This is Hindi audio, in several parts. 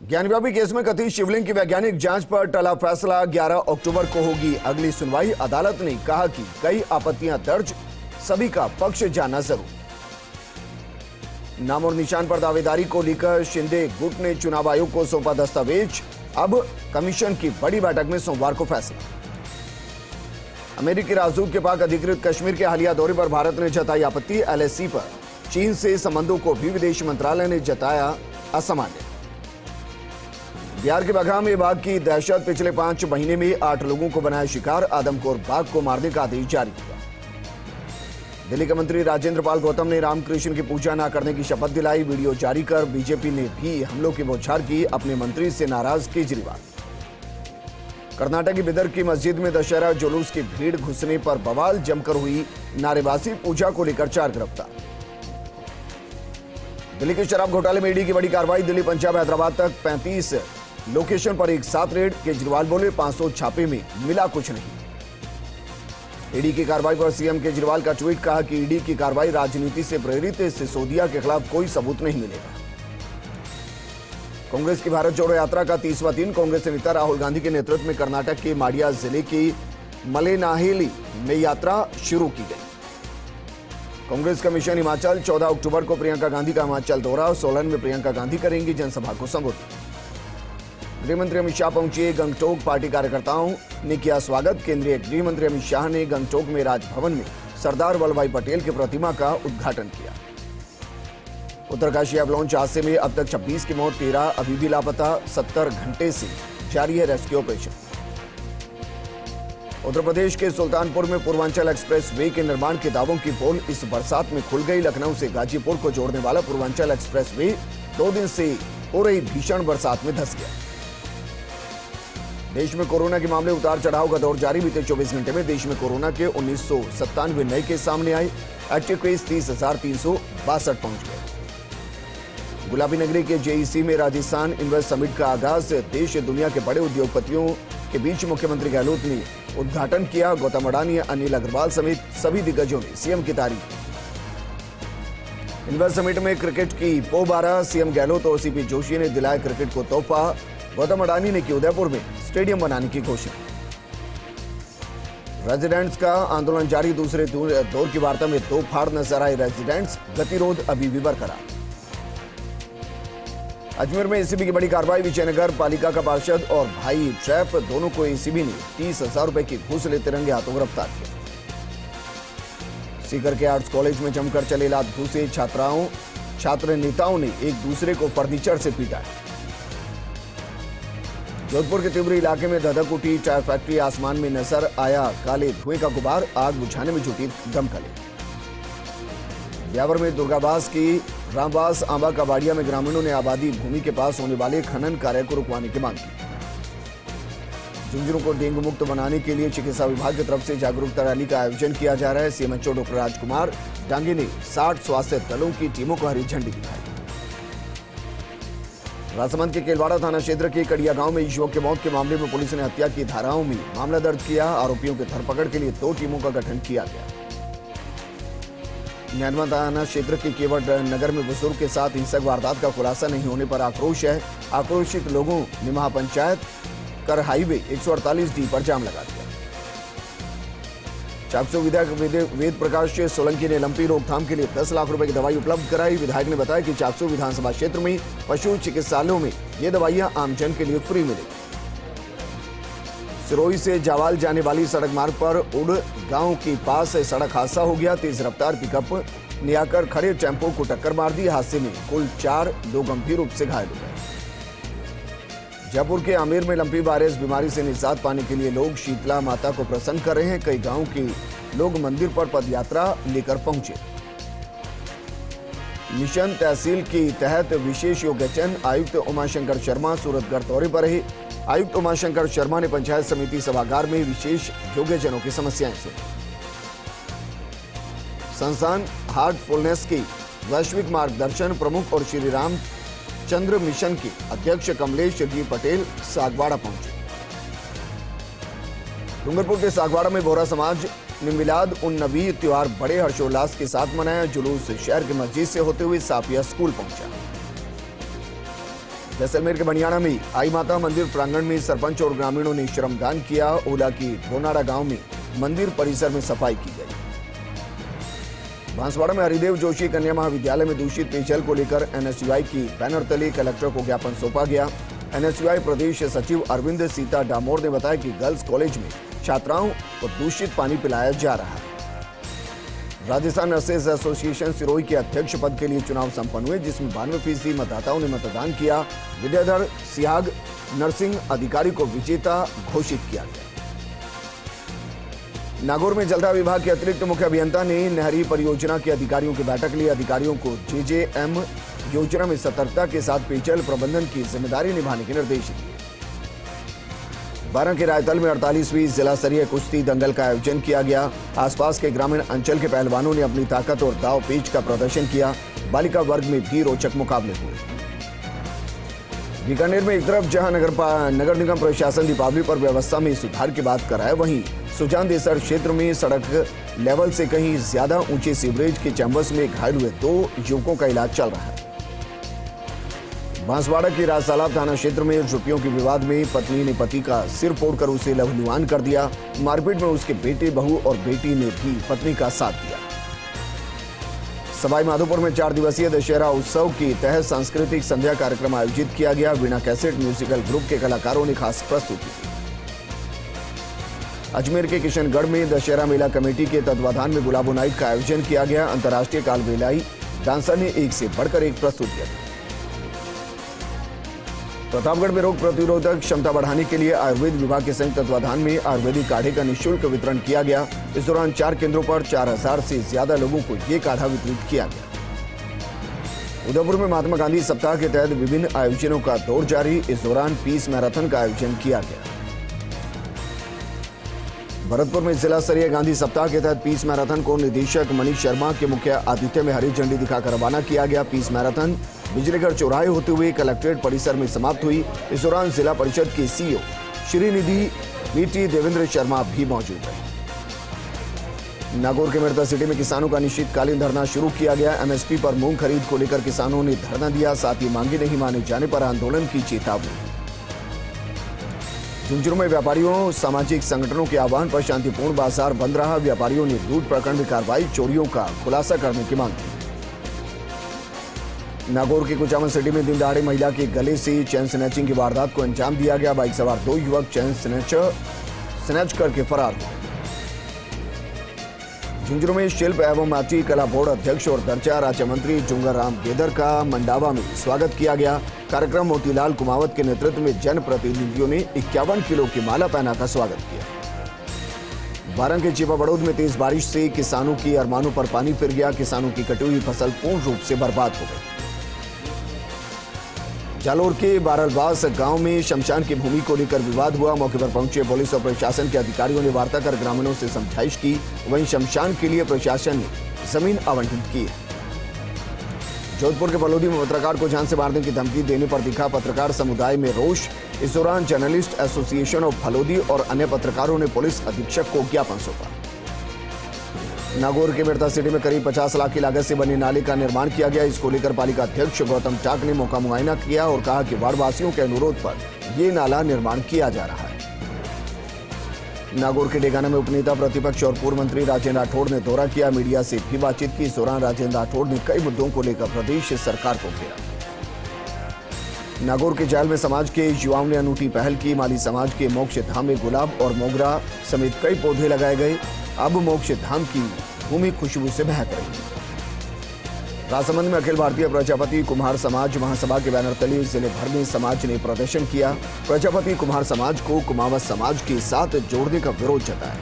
ज्ञानव्यापी केस में कथित शिवलिंग की वैज्ञानिक जांच पर टला फैसला। 11 अक्टूबर को होगी अगली सुनवाई। अदालत ने कहा कि कई आपत्तियां दर्ज, सभी का पक्ष जानना जरूर। नाम और निशान पर दावेदारी को लेकर शिंदे गुट ने चुनाव आयोग को सौंपा दस्तावेज। अब कमीशन की बड़ी बैठक में सोमवार को फैसला। अमेरिकी राजदूत के पाक अधिकृत कश्मीर के हालिया दौरे पर भारत ने जताई आपत्ति। एलएसी पर चीन से संबंधों को भी विदेश मंत्रालय ने जताया असामान्य। बिहार के बगहा में बाघ की दहशत। पिछले 5 महीने में 8 लोगों को बनाया शिकार। आदमखोर बाघ को मारने का आदेश जारी किया। दिल्ली के मंत्री राजेंद्र पाल गौतम ने रामकृष्ण की पूजा न करने की शपथ दिलाई। वीडियो जारी कर बीजेपी ने भी हमलों की बौछार की। अपने मंत्री से नाराज केजरीवाल। कर्नाटक की बिदर की मस्जिद में दशहरा जुलूस की भीड़ घुसने पर बवाल। जमकर हुई नारेबाजी। पूजा को लेकर 4 गिरफ्तार। दिल्ली के शराब घोटाले में ईडी की बड़ी कार्रवाई। दिल्ली, पंजाब, हैदराबाद तक 35 लोकेशन पर एक साथ रेड। केजरीवाल बोले 500 छापे में मिला कुछ नहीं। ईडी की कार्रवाई पर सीएम केजरीवाल का ट्वीट। कहा कि ईडी की कार्रवाई राजनीति से प्रेरित है। सिसोदिया के खिलाफ कोई सबूत नहीं मिलेगा। कांग्रेस की भारत जोड़ो यात्रा का 30वां दिन। कांग्रेस नेता राहुल गांधी के नेतृत्व में कर्नाटक के माडिया जिले की मलेनाहेली में यात्रा शुरू की गई। कांग्रेस कमीशन हिमाचल। 14 अक्टूबर को प्रियंका गांधी का हिमाचल दौरा। सोलन में प्रियंका गांधी करेंगी जनसभा को संबोधित। गृहमंत्री अमित शाह पहुंचे गंगटोक। पार्टी कार्यकर्ताओं ने किया स्वागत। केंद्रीय गृह मंत्री अमित शाह ने गंगटोक में राजभवन में सरदार वल्लभभाई पटेल की प्रतिमा का उद्घाटन किया। उत्तरकाशी एवलांच हादसे में अब तक 26 की मौत, 13 अभी भी लापता। 70 घंटे से जारी है रेस्क्यू ऑपरेशन। उत्तर प्रदेश के सुल्तानपुर में पूर्वांचल एक्सप्रेस वे के निर्माण के दावों की पोल इस बरसात में खुल गई। लखनऊ से गाजीपुर को जोड़ने वाला पूर्वांचल एक्सप्रेस वे 2 दिन से हो रही भीषण बरसात में धंस गया। देश में कोरोना के मामले उतार चढ़ाव का दौर जारी। बीते 24 घंटे में देश में कोरोना के 1997 नए केस सामने आए। एक्टिव केस 30,362 पहुंच गए। गुलाबी नगरी के जेईसी में राजस्थान इन्वेस्ट समिट का आगाज। देश दुनिया के बड़े उद्योगपतियों के बीच मुख्यमंत्री गहलोत ने उद्घाटन किया। गौतम अडानी, अनिल अग्रवाल समेत सभी दिग्गजों ने सीएम की तारीफ की। इन्वेस्ट समिट में क्रिकेट की पोबारा। सीएम गहलोत और सीपी जोशी ने दिलाया क्रिकेट को तोहफा। गौतम अडानी ने की उदयपुर में स्टेडियम बनाने की घोषणा। रेजिडेंट्स का आंदोलन जारी। दूसरे दौर की वार्ता में 2 फाड़ नजर आए रेजिडेंट्स। गतिरोध अभी भी बरकरार। अजमेर में एसीबी की बड़ी कार्रवाई। विजयनगर पालिका का पार्षद और भाई ट्रैप दोनों को एसीबी ने 30,000 रुपए की घूस लेते रंगे हाथों गिरफ्तार किया। सीकर के आर्ट्स कॉलेज में जमकर चले लात घूसे। छात्र नेताओं ने एक दूसरे को फर्नीचर से पीटा। जोधपुर के तिवरी इलाके में धधक उठी टायर फैक्ट्री। आसमान में नजर आया काले धुएं का गुबार। आग बुझाने में जुटी दमकलें। ब्यावर में दुर्गाबास की रामबास आंबा कबाड़िया में ग्रामीणों ने आबादी भूमि के पास होने वाले खनन कार्य को रुकवाने की मांग की। झुंझुनू को डेंगू मुक्त बनाने के लिए चिकित्सा विभाग की तरफ से जागरूकता रैली का आयोजन किया जा रहा है। सीएमएचओ डॉक्टर राजकुमार डांगे ने 60 स्वास्थ्य दलों की टीमों को हरी झंडी दिखाई। राजसमंद के केलवाड़ा थाना क्षेत्र के कड़िया गांव में युवक की मौत के मामले में पुलिस ने हत्या की धाराओं में मामला दर्ज किया। आरोपियों की धरपकड़ के लिए 2 टीमों का गठन किया गया। न्यायवा थाना क्षेत्र के केवट नगर में बुजुर्ग के साथ हिंसक वारदात का खुलासा नहीं होने पर आक्रोश है। आक्रोशित लोगों ने महापंचायत कर हाईवे 148D पर जाम लगा दिया। चाकसू विधायक वेद प्रकाश सोलंकी ने लंपी रोकथाम के लिए 10 लाख रुपए की दवाई उपलब्ध कराई। विधायक ने बताया कि चाकसू विधानसभा क्षेत्र में पशु चिकित्सालयों में ये दवाइयां आमजन के लिए फ्री मिलेगी। सिरोही से जावाल जाने वाली सड़क मार्ग पर उड़ गांव के पास सड़क हादसा हो गया। तेज रफ्तार पिकअप ने आकर खड़े टेम्पो को टक्कर मार दी। हादसे में कुल 4 लोग गंभीर रूप से घायल हो गए। जयपुर के आमेर में लंपी वायरस बीमारी से निजात पाने के लिए लोग शीतला माता को प्रसन्न कर रहे हैं। कई गांव के लोग मंदिर पर पदयात्रा लेकर पहुंचे। मिशन तहसील के तहत विशेष योगासन। आयुक्त उमाशंकर शर्मा सूरतगढ़ दौरे पर रहे। आयुक्त उमाशंकर शर्मा ने पंचायत समिति सभागार में विशेष योग्यजनों की समस्याएं सुनी। संस्थान हार्टफुलनेस की वैश्विक मार्गदर्शन प्रमुख और श्री राम चंद्र मिशन के अध्यक्ष कमलेश जी पटेल सागवाड़ा पहुंचे। डूंगरपुर के सागवाड़ा में बोहरा समाज ने मिलाद उन नबी त्योहार बड़े हर्षोल्लास के साथ मनाया। जुलूस शहर के मस्जिद से होते हुए साफिया स्कूल पहुंचा। जैसलमेर के बनियाना में आई माता मंदिर प्रांगण में सरपंच और ग्रामीणों ने श्रमदान किया। ओला की ढोनाड़ा गांव में मंदिर परिसर में सफाई की गई। बांसवाड़ा में हरिदेव जोशी कन्या महाविद्यालय में दूषित पेयजल को लेकर एनएसयूआई की बैनर तले कलेक्टर को ज्ञापन सौंपा गया। एनएसयूआई प्रदेश सचिव अरविंद सीता डामोर ने बताया कि गर्ल्स कॉलेज में छात्राओं को दूषित पानी पिलाया जा रहा है। राजस्थान नर्सेज एसोसिएशन सिरोही के अध्यक्ष पद के लिए चुनाव संपन्न हुए, जिसमें 92% मतदाताओं ने मतदान किया। विद्याधर सियाग नर्सिंग अधिकारी को विजेता घोषित किया गया। नागौर में जलदाय विभाग के अतिरिक्त मुख्य अभियंता ने नहरी परियोजना के अधिकारियों की बैठक ली। अधिकारियों को जेजेएम योजना में सतर्कता के साथ पेयजल प्रबंधन की जिम्मेदारी निभाने के निर्देश दिए। बारां के रायतल में 48वीं जिला स्तरीय कुश्ती दंगल का आयोजन किया गया। आसपास के ग्रामीण अंचल के पहलवानों ने अपनी ताकत और दाव पेच का प्रदर्शन किया। बालिका वर्ग में भी रोचक मुकाबले हुए। बीकानेर में एक तरफ जहां नगर निगम प्रशासन दीपावली पर व्यवस्था में सुधार की बात कर रहा है, वहीं सुजान देसर क्षेत्र में सड़क लेवल से कहीं ज्यादा ऊंचे सीवरेज के चैम्बर्स में घायल हुए 2 युवकों का इलाज चल रहा है। बांसवाड़ा के राजतालाब थाना क्षेत्र में रुपयों के विवाद में पत्नी ने पति का सिर फोड़कर उसे लहूलुहान कर दिया। मारपीट में उसके बेटे, बहू और बेटी ने भी पत्नी का साथ दिया। सवाई माधोपुर में 4 दिवसीय दशहरा उत्सव के तहत सांस्कृतिक संध्या कार्यक्रम आयोजित किया गया। वीणा कैसेट म्यूजिकल ग्रुप के कलाकारों ने खास प्रस्तुति की। अजमेर के किशनगढ़ में दशहरा मेला कमेटी के तत्वाधान में गुलाबो नाइट का आयोजन किया गया। अंतर्राष्ट्रीय कालबेलाई डांसर ने एक से बढ़कर एक प्रस्तुतियां दी। प्रतापगढ़ में रोग प्रतिरोधक क्षमता बढ़ाने के लिए आयुर्वेद विभाग के संयुक्त तत्वाधान में आयुर्वेदिक काढ़े का निःशुल्क वितरण किया गया। इस दौरान 4 केंद्रों पर 4000 से ज्यादा लोगों को ये काढ़ा वितरित किया गया। उदयपुर में महात्मा गांधी सप्ताह के तहत विभिन्न आयोजनों का दौर जारी। इस दौरान पीस मैराथन का आयोजन किया गया। भरतपुर में जिला स्तरीय गांधी सप्ताह के तहत पीस मैराथन को निदेशक मनीष शर्मा के मुख्य आतिथ्य में हरी झंडी दिखाकर रवाना किया गया। पीस मैराथन बिजलीगढ़ चौराहे होते हुए कलेक्ट्रेट परिसर में समाप्त हुई। इस दौरान जिला परिषद के सीईओ श्रीनिधि नीति देवेंद्र शर्मा भी मौजूद रहे। नागौर के मिर्दा सिटी में किसानों का अनिश्चितकालीन धरना शुरू किया गया। एमएसपी पर मूंग खरीद को लेकर किसानों ने धरना दिया। साथ ही मांगे नहीं माने जाने पर आंदोलन की चेतावनी। झुंझुनू में व्यापारियों सामाजिक संगठनों के आह्वान पर शांतिपूर्ण बाजार बंद रहा। व्यापारियों ने लूट प्रकरण में कार्रवाई, चोरियों का खुलासा करने की मांग की। नागौर के कुचामन सिटी में दिन दहाड़े महिला के गले से चैन स्नैचिंग की वारदात को अंजाम दिया गया। बाइक सवार 2 युवक चैन स्नैच करके फरार हुए। झुंझुनू में शिल्प एवं माटी कला बोर्ड अध्यक्ष और दर्जा राज्य मंत्री जुंगर राम गेदर का मंडावा में स्वागत किया गया। कार्यक्रम मोतीलाल कुमावत के नेतृत्व में जनप्रतिनिधियों ने 51 किलो की माला पहनाकर स्वागत किया। बारां के चिपा बड़ौद में तेज बारिश से किसानों की अरमानों पर पानी फिर गया। किसानों की कटी हुई फसल पूर्ण रूप से बर्बाद हो गई। जालोर के बारलबास गांव में शमशान की भूमि को लेकर विवाद हुआ। मौके पर पहुंचे पुलिस और प्रशासन के अधिकारियों ने वार्ता कर ग्रामीणों से समझाइश की। वहीं शमशान के लिए प्रशासन ने जमीन आवंटित की है। जोधपुर के फलोदी में पत्रकार को जान से मारने की धमकी देने पर दिखा पत्रकार समुदाय में रोष। इस दौरान जर्नलिस्ट एसोसिएशन ऑफ फलोदी और अन्य पत्रकारों ने पुलिस अधीक्षक को ज्ञापन सौंपा। नागौर के मिर्दा सिटी में करीब 50 लाख की लागत से बने नाले का निर्माण किया गया। इसको लेकर पालिका अध्यक्ष गौतम टाक ने मौका मुआयना किया और कहा कि वार्डवासियों के अनुरोध पर यह नाला निर्माण किया जा रहा है। नागौर के डेगाना में उपनेता प्रतिपक्ष और पूर्व मंत्री राजेंद्र राठौड़ ने दौरा किया। मीडिया से भी बातचीत की। इस दौरान राजेंद्र राठौड़ ने कई मुद्दों को लेकर प्रदेश सरकार को घेरा। नागौर के जायल में समाज के युवाओं ने अनूठी पहल की। माली समाज के मोक्ष धाम में गुलाब और मोगरा समेत कई पौधे लगाए गए। अब मोक्ष धाम की भूमि खुशबू से महक रही। राजसमंद में अखिल भारतीय प्रजापति कुम्हार समाज महासभा के बैनर तले जिले भर में समाज ने प्रदर्शन किया। प्रजापति कुम्हार समाज को कुमावत समाज के साथ जोड़ने का विरोध जताया।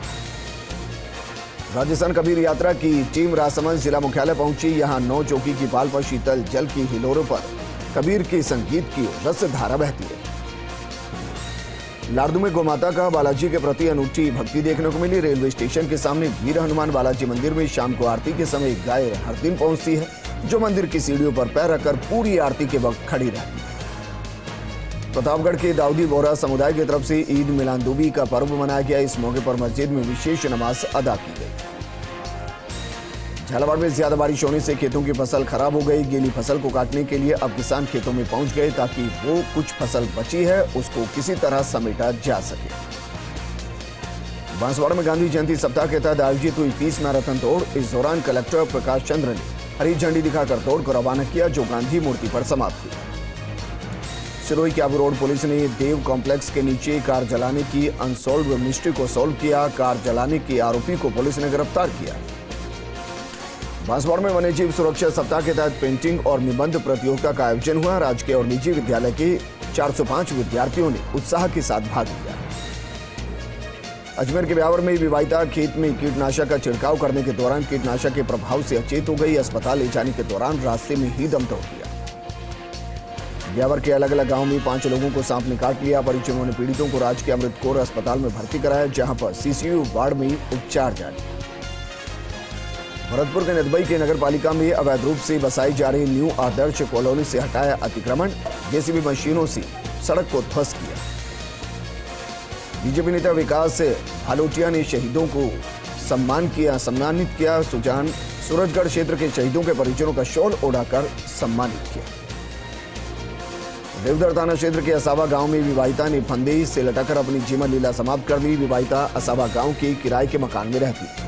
राजस्थान कबीर यात्रा की टीम राजसमंद जिला मुख्यालय पहुंची। यहां 9 चौकी की पाल पर शीतल जल की हिलोरों पर कबीर के संगीत की रस धारा बहती रही। लारदू में गोमाता का बालाजी के प्रति अनूठी भक्ति देखने को मिली। रेलवे स्टेशन के सामने वीर हनुमान बालाजी मंदिर में शाम को आरती के समय गाय हर दिन पहुंचती है, जो मंदिर की सीढ़ियों पर पैर रखकर पूरी आरती के वक्त खड़ी रहती है। प्रतापगढ़ के दाऊदी बोहरा समुदाय की तरफ से ईद मिलादुन्नबी का पर्व मनाया गया। इस मौके पर मस्जिद में विशेष नमाज अदा की गई। झालावाड़ में ज्यादा बारिश होने से खेतों की फसल खराब हो गई। गीली फसल को काटने के लिए अब किसान खेतों में पहुंच गए ताकि वो कुछ फसल बची है उसको किसी तरह समेटा जा सके। बांसवाड़ा में गांधी जयंती सप्ताह के तहत आयोजित हुई 30 मैराथन दौड़। इस दौरान कलेक्टर प्रकाश चंद्र ने हरी झंडी दिखाकर दौड़ को रवाना किया जो गांधी मूर्ति पर समाप्त हुई। सिरोही के आबू रोड पुलिस ने देव कॉम्प्लेक्स के नीचे कार जलाने की अनसॉल्व मिस्ट्री को सॉल्व किया। कार जलाने के आरोपी को पुलिस ने गिरफ्तार किया। बांसवाड़ा में वन्यजीव सुरक्षा सप्ताह के तहत पेंटिंग और निबंध प्रतियोगिता का आयोजन हुआ। राजकीय और निजी विद्यालय के 405 विद्यार्थियों ने उत्साह के साथ भाग लिया। अजमेर के ब्यावर में विवाहिता खेत में कीटनाशक का छिड़काव करने के दौरान कीटनाशक के प्रभाव से अचेत हो गई। अस्पताल ले जाने के दौरान रास्ते में ही दम तोड़ दिया। ब्यावर के अलग अलग गांव में 5 लोगों को सांप ने काट लिया। परिजनों ने पीड़ितों को राजकीय अमृत कौर अस्पताल में भर्ती कराया जहां पर सीसीयू वार्ड में उपचार जारी। भरतपुर के नदबई के नगर पालिका में अवैध रूप से बसाई जा रही न्यू आदर्श कॉलोनी से हटाया अतिक्रमण। जेसीबी मशीनों से सड़क को ध्वस्त किया। बीजेपी नेता विकास भालोटिया ने शहीदों को सम्मानित किया। सुजान सूरजगढ़ क्षेत्र के शहीदों के परिजनों का शॉल ओढ़ाकर सम्मानित किया। देवधर थाना क्षेत्र के असावा गांव में विवाहिता ने फंदे से लटककर अपनी जीवन लीला समाप्त कर दी। विवाहिता असावा गांव के किराए के मकान में रहती है।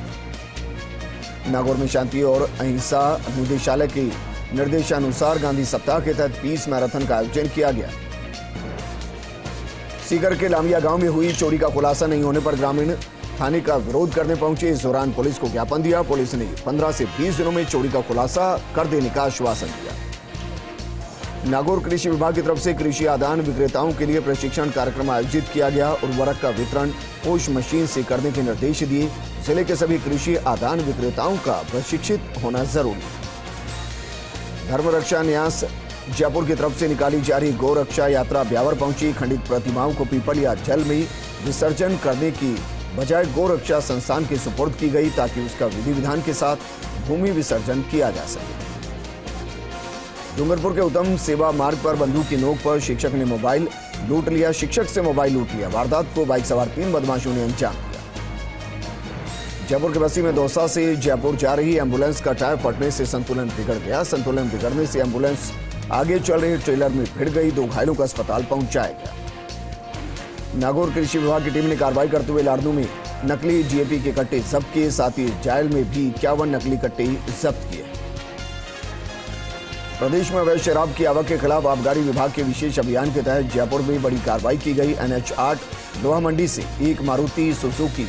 नागौर में शांति और अहिंसा निदेशालय के निर्देशानुसार गांधी सप्ताह के तहत 30 मैराथन का आयोजन किया गया। सीकर के लामिया गांव में हुई चोरी का खुलासा नहीं होने पर ग्रामीण थाने का विरोध करने पहुंचे। इस दौरान पुलिस को ज्ञापन दिया। पुलिस ने 15 से 20 दिनों में चोरी का खुलासा कर देने का आश्वासन दिया। नागौर कृषि विभाग की तरफ से कृषि आदान विक्रेताओं के लिए प्रशिक्षण कार्यक्रम आयोजित किया गया। उर्वरक का वितरण पोष मशीन से करने के निर्देश दिए। जिले के सभी कृषि आदान विक्रेताओं का प्रशिक्षित होना जरूरी। धर्म रक्षा न्यास जयपुर की तरफ से निकाली जा रही गौ रक्षा यात्रा ब्यावर पहुंची। खंडित प्रतिमाओं को पीपल या जल में विसर्जन करने की बजाय गौ रक्षा संस्थान के सुपुर्द की गई ताकि उसका विधि विधान के साथ भूमि विसर्जन किया जा सके। डूंगरपुर के उत्तम सेवा मार्ग पर बंदूक की नोक पर शिक्षक ने मोबाइल लूट लिया। शिक्षक से मोबाइल लूट लिया। वारदात को बाइक सवार 3 बदमाशों ने अंजाम दिया। जयपुर के बस्सी में दौसा से जयपुर जा रही एम्बुलेंस का टायर फटने से संतुलन बिगड़ गया। संतुलन बिगड़ने से एम्बुलेंस आगे चल रही ट्रेलर में भिड़ गई। 2 घायलों को अस्पताल पहुंचाया गया। नागौर कृषि विभाग की टीम ने कार्रवाई करते हुए लाड़नू में नकली डीएपी के कट्टे जब्त किए। साथ ही जायल में भी 51 नकली कट्टे जब्त किए। प्रदेश में अवैध शराब की आवक के खिलाफ आबकारी विभाग के विशेष अभियान के तहत जयपुर में बड़ी कार्रवाई की गई। NH 8 लोहा मंडी से एक मारुति सुजुकी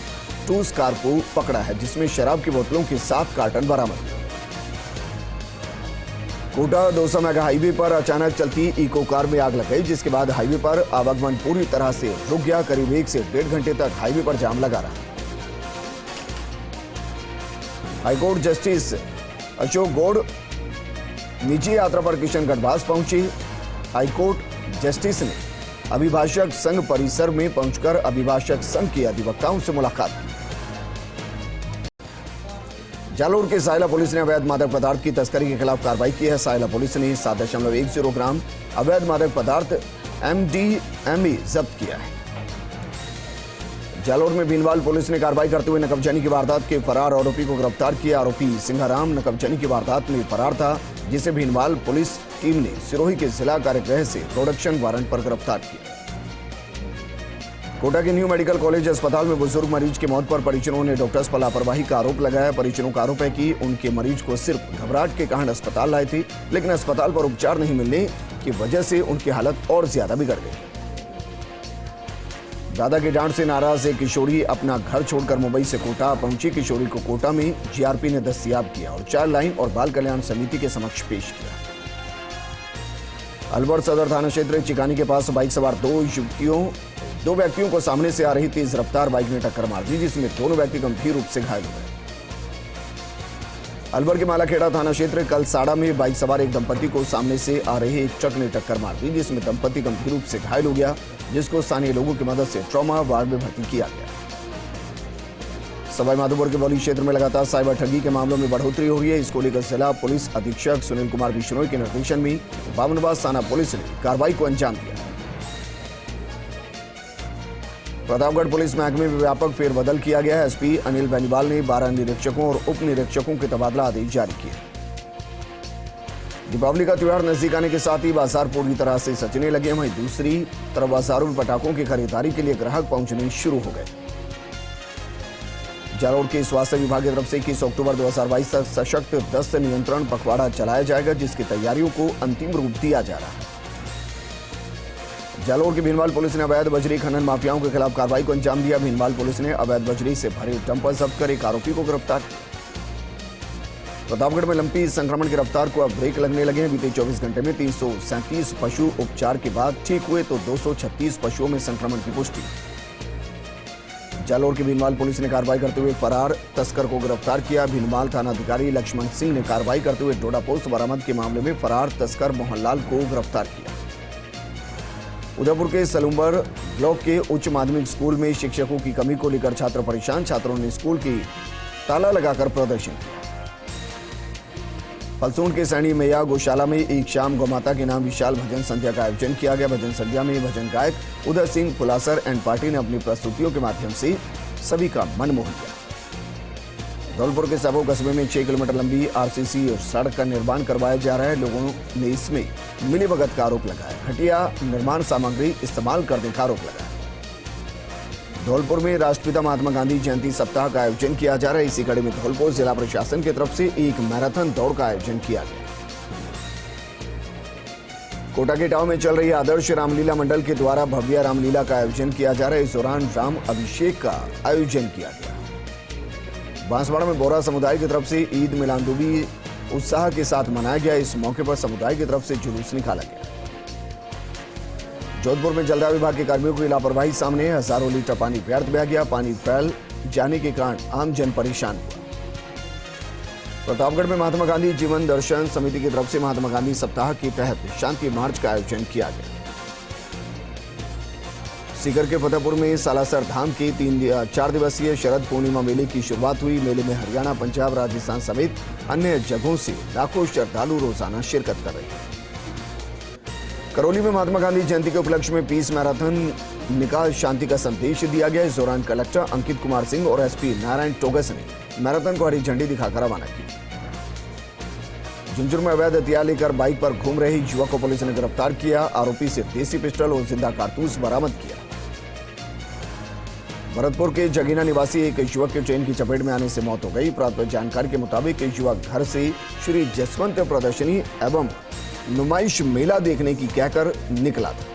2 स्कॉर्पियो पकड़ा है जिसमें शराब की बोतलों के 7 कार्टन बरामद हुए। कोटा दौसा मेगा हाईवे पर अचानक चलती इको कार में आग लग गई जिसके बाद हाईवे पर आवागमन पूरी तरह से रुक गया। करीब 1 से 1.5 घंटे तक हाईवे पर जाम लगा रहा। हाईकोर्ट जस्टिस अशोक गौड़ निजी यात्रा पर किशनगढ़ बास पहुंची। हाईकोर्ट जस्टिस ने अभिभाषक संघ परिसर में पहुंचकर अभिभाषक संघ के अधिवक्ताओं से मुलाकात की। जालोर के सायला पुलिस ने अवैध मादक पदार्थ की तस्करी के खिलाफ कार्रवाई की है। सायला पुलिस ने 7.10 ग्राम अवैध मादक पदार्थ MDMA जब्त किया है। जालोर में भीनवाल पुलिस ने कार्रवाई करते हुए नकबजनी की वारदात के फरार आरोपी को गिरफ्तार किया। आरोपी सिंघाराम नकबजनी की वारदात में फरार था जिसे भीनवाल पुलिस टीम ने सिरोही के जिला कारागृह से प्रोडक्शन वारंट पर गिरफ्तार किया। कोटा के न्यू मेडिकल कॉलेज अस्पताल में बुजुर्ग मरीज की मौत पर परिजनों ने डॉक्टर्स पर लापरवाही का आरोप लगाया। परिजनों का आरोप है कि उनके मरीज को सिर्फ घबराहट के कारण अस्पताल लाए थे लेकिन अस्पताल पर उपचार नहीं मिलने की वजह से उनकी हालत और ज्यादा बिगड़ गई। दादा की डांट से नाराज एक किशोरी अपना घर छोड़कर मुंबई से कोटा पहुंची। किशोरी को कोटा में जीआरपी ने दस्तयाब किया और चाइल्ड लाइन और बाल कल्याण समिति के समक्ष पेश किया। अलवर सदर थाना क्षेत्र चिकानी के पास बाइक सवार 2 व्यक्तियों को सामने से आ रही तेज रफ्तार बाइक ने टक्कर मार दी जिसमें दोनों व्यक्ति गंभीर रूप से घायल हो गए। अलवर के मालाखेड़ा थाना क्षेत्र कलसाड़ा में बाइक सवार एक दंपति को सामने से आ रहे एक ट्रक ने टक्कर मार दी जिसमें दंपति गंभीर रूप से घायल हो गया जिसको स्थानीय लोगों की मदद से ट्रॉमा वार्ड में भर्ती किया गया। सवाई माधोपुर के बौली क्षेत्र में लगातार साइबर ठगी के मामलों में बढ़ोतरी हो रही है। इसको लेकर जिला पुलिस अधीक्षक सुनील कुमार बिश्नोई के निर्देशन में बावनबाद थाना पुलिस ने कार्रवाई को अंजाम दिया। प्रतापगढ़ पुलिस महकमे में व्यापक फेरबदल किया गया है। एसपी अनिल बेनीवाल ने 12 निरीक्षकों और उप निरीक्षकों के तबादला आदेश जारी किए। दीपावली का त्योहार नजदीक आने के साथ ही बाजार पूरी तरह से सजने लगे। वहीं दूसरी तरफ बाजारों में पटाखों की खरीदारी के लिए ग्राहक पहुंचने शुरू हो गए। जालौर के स्वास्थ्य विभाग की तरफ से 21 अक्टूबर 2022 तक सशक्त दस्त नियंत्रण पखवाड़ा चलाया जाएगा, जिसकी तैयारियों को अंतिम रूप दिया जा रहा है। जालौर की भीनमाल पुलिस ने अवैध बजरी खनन माफियाओं के खिलाफ कार्रवाई को अंजाम दिया। भीनमाल पुलिस ने अवैध बजरी से भरे डंपर जब्त कर एक आरोपी को गिरफ्तार। प्रतापगढ़ में लंपी संक्रमण की रफ्तार को अब ब्रेक लगने लगे हैं। बीते 24 घंटे में 337 पशु उपचार के बाद ठीक हुए तो 236 पशुओं में संक्रमण की पुष्टि। जालौर की भीनमाल पुलिस ने कार्रवाई करते हुए फरार तस्कर को गिरफ्तार किया। भीनमाल थानाधिकारी लक्ष्मण सिंह ने कार्रवाई करते हुए डोडा पोस्ट बरामद के मामले में फरार तस्कर मोहनलाल को गिरफ्तार किया। उदयपुर के सलूम्बर ब्लॉक के उच्च माध्यमिक स्कूल में शिक्षकों की कमी को लेकर छात्र परेशान। छात्रों ने स्कूल की ताला लगाकर प्रदर्शन किया। फलसून के सैनी मैया गौशाला में एक शाम गौमाता के नाम विशाल भजन संध्या का आयोजन किया गया। भजन संध्या में भजन गायक उदय सिंह फुलासर एंड पार्टी ने अपनी प्रस्तुतियों के माध्यम से सभी का मन मोह लिया। धौलपुर के सबो कस्बे में 6 किलोमीटर लंबी आरसीसी सड़क का निर्माण करवाया जा रहा है। लोगों ने इसमें मिलीभगत का आरोप लगाया। घटिया निर्माण सामग्री इस्तेमाल करने का आरोप लगाया। धौलपुर में राष्ट्रपिता महात्मा गांधी जयंती सप्ताह का आयोजन किया जा रहा है। इसी कड़ी में धौलपुर जिला प्रशासन की तरफ से एक मैराथन दौड़ का आयोजन किया गया। कोटा के टाव में चल रही आदर्श रामलीला मंडल के द्वारा भव्य रामलीला का आयोजन किया जा रहा है। इस दौरान राम अभिषेक का आयोजन किया गया। बांसवाड़ा में बोरा समुदाय की तरफ से ईद मिलादुन्नबी उत्साह के साथ मनाया गया। इस मौके पर समुदाय की तरफ से जुलूस निकाला गया। जोधपुर में जलदाय विभाग के कर्मियों की लापरवाही सामने, हजारों लीटर पानी व्यर्थ बह गया। पानी फैल जाने के कारण आम जन परेशान हुआ। प्रतापगढ़ में महात्मा गांधी जीवन दर्शन समिति की तरफ से महात्मा गांधी सप्ताह के तहत शांति मार्च का आयोजन किया गया। सीकर के फतेहपुर में सालासर धाम के 4 दिवसीय शरद पूर्णिमा मेले की शुरुआत हुई। मेले में हरियाणा, पंजाब, राजस्थान समेत अन्य जगहों से लाखों श्रद्धालु रोजाना शिरकत कर रहे हैं। करौली में महात्मा गांधी जयंती के उपलक्ष्य में पीस मैराथन निकाल शांति का संदेश दिया गया। इस दौरान कलेक्टर अंकित कुमार सिंह और एसपी नारायण टोगस ने मैराथन को हरी झंडी दिखाकर रवाना किया। झुंझुनू में अवैध हथियार लेकर बाइक पर घूम रहे युवक को पुलिस ने गिरफ्तार किया। आरोपी से देसी पिस्टल और जिंदा कारतूस बरामद किया। भरतपुर के जगीना निवासी एक युवक के ट्रेन की चपेट में आने से मौत हो गई। प्राप्त जानकारी के मुताबिक युवक घर से श्री जसवंत प्रदर्शनी एवं नुमाइश मेला देखने की कहकर निकला था।